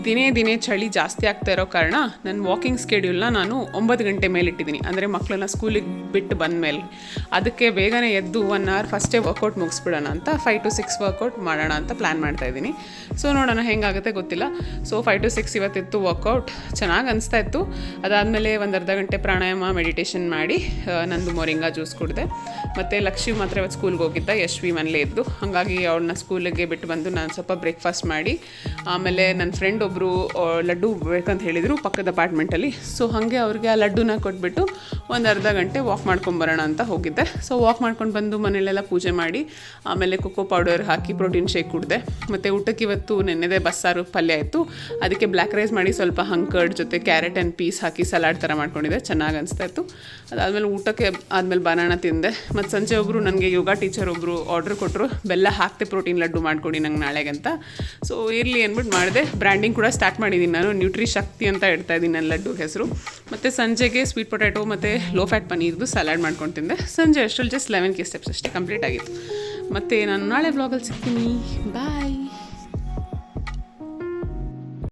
ದಿನೇ ಚಳಿ ಜಾಸ್ತಿ ಆಗ್ತಾ ಇರೋ ಕಾರಣ ನನ್ನ ವಾಕಿಂಗ್ ಸ್ಕೆಡ್ಯೂಲ್ನ ನಾನು 9 ಗಂಟೆ ಮೇಲೆ ಇಟ್ಟಿದ್ದೀನಿ. ಅಂದರೆ ಮಕ್ಕಳನ್ನ ಸ್ಕೂಲಿಗೆ ಬಿಟ್ಟು ಬಂದ ಮೇಲೆ ಅದಕ್ಕೆ ಬೇಗನೆ ಎದ್ದು 1 ಅವರ್ ಫಸ್ಟೇ ವರ್ಕೌಟ್ ಮುಗಿಸ್ಬಿಡೋಣ ಅಂತ 5 to 6 ವರ್ಕೌಟ್ ಮಾಡೋಣ ಅಂತ ಪ್ಲ್ಯಾನ್ ಮಾಡ್ತಾಯಿದ್ದೀನಿ. ಸೊ ನೋಡೋಣ ಹೆಂಗಾಗುತ್ತೆ ಗೊತ್ತಿಲ್ಲ. ಸೊ 5 to 6 ಇವತ್ತಿತ್ತು ವರ್ಕೌಟ್, ಚೆನ್ನಾಗಿ ಅನಿಸ್ತಾ ಇತ್ತು. ಅದಾದಮೇಲೆ ಒಂದು ಅರ್ಧ ಗಂಟೆ ಪ್ರಾಣಾಯಾಮ ಮೆಡಿಟೇಷನ್ ಮಾಡಿ ನಂದು ಮೊರಿಂಗಾ ಜ್ಯೂಸ್ ಕುಡಿದೆ. ಮತ್ತು ಲಕ್ಷ್ಮಿ ಮಾತ್ರ ಇವತ್ತು ಸ್ಕೂಲ್ಗೆ ಹೋಗಿದ್ದ, ಯಶ್ವಿ ಮನೇಲೇ ಇದ್ದು. ಹಾಗಾಗಿ ಅವಳನ್ನ ಸ್ಕೂಲಿಗೆ ಬಿಟ್ಟು ಬಂದು ನಾನು ಸ್ವಲ್ಪ ಬ್ರೇಕ್ಫಾಸ್ಟ್ ಮಾಡಿ ಆಮೇಲೆ ನನ್ನ ಫ್ರೆಂಡ್ ಒಬ್ಬರು ಲಡ್ಡು ಬೇಕಂತ ಹೇಳಿದರು ಪಕ್ಕದ ಅಪಾರ್ಟ್ಮೆಂಟಲ್ಲಿ. ಸೊ ಹಾಗೆ ಅವ್ರಿಗೆ ಆ ಲಡ್ಡುನ ಕೊಟ್ಬಿಟ್ಟು ಒಂದು ಅರ್ಧ ಗಂಟೆ ವಾಕ್ ಮಾಡ್ಕೊಂಬರೋಣ ಅಂತ ಹೋಗಿದ್ದೆ. ಸೊ ವಾಕ್ ಮಾಡ್ಕೊಂಡು ಬಂದು ಮನೆಯಲ್ಲೆಲ್ಲ ಪೂಜೆ ಮಾಡಿ ಆಮೇಲೆ ಕೊಕೋ ಪೌಡರ್ ಹಾಕಿ ಪ್ರೋಟೀನ್ ಶೇಕ್ ಕುಡಿದೆ. ಮತ್ತು ಊಟಕ್ಕೆ ಇವತ್ತು ನೆನ್ನೆದೇ ಬಸ್ಸಾರು ಪಲ್ಯ ಇತ್ತು, ಅದಕ್ಕೆ ಬ್ಲ್ಯಾಕ್ ರೈಸ್ ಮಾಡಿ ಸ್ವಲ್ಪ ಹಂಕರ್ಡ್ ಜೊತೆ ಕ್ಯಾರೆಟ್ ಆ್ಯಂಡ್ ಪೀಸ್ ಹಾಕಿ ಸಲಾಡ್ ಥರ ಮಾಡ್ಕೊಂಡಿದ್ದೆ, ಚೆನ್ನಾಗಿ ಅನಿಸ್ತಾ ಇತ್ತು. ಅದಾದಮೇಲೆ ಊಟಕ್ಕೆ ಆದಮೇಲೆ ಬನಾನ ತಿಂದೆ. ಮತ್ತು ಸಂಜೆ ಒಬ್ಬರು ನನಗೆ ಯೋಗ ಟೀಚರ್ ಒಬ್ಬರು ಆರ್ಡ್ರ್ ಕೊಟ್ಟರು, ಬೆಲ್ಲ ಹಾಕ್ತೆ ಪ್ರೋಟೀನ್ ಲಡ್ಡು ಮಾಡ್ಕೊಡಿ ನಂಗೆ ನಾಳೆಗೆ ಅಂತ. ಸೊ ಇರಲಿ ಅಂದ್ಬಿಟ್ಟು ಮಾಡಿದೆ. ಬ್ರ್ಯಾಂಡಿಂಗ್ ಕೂಡ ಸ್ಟಾರ್ಟ್ ಮಾಡಿದ್ದೀನಿ ನಾನು, ನ್ಯೂಟ್ರಿ ಶಕ್ತಿ ಅಂತ ಇಡ್ತಾ ಇದ್ದೀನಿ ನನ್ನ ಲಡ್ಡು ಹೆಸರು. ಮತ್ತು ಸಂಜೆಗೆ ಸ್ವೀಟ್ ಪೊಟ್ಯಾಟೊ ಮತ್ತು ಲೋ ಫ್ಯಾಟ್ ಪನ್ನೀರ್ದು ಸಲಾಡ್ ಮಾಡ್ಕೊಂಡು ತಿಂದೆ. ಸಂಜೆ ಅಷ್ಟರಲ್ಲಿ ಜಸ್ಟ್ 11 steps ಅಷ್ಟೇ ಕಂಪ್ಲೀಟ್ ಆಗಿತ್ತು. ಮತ್ತು ನಾನು ನಾಳೆ ವ್ಲಾಗಲ್ಲಿ ಸಿಗ್ತೀನಿ. ಬಾಯ್.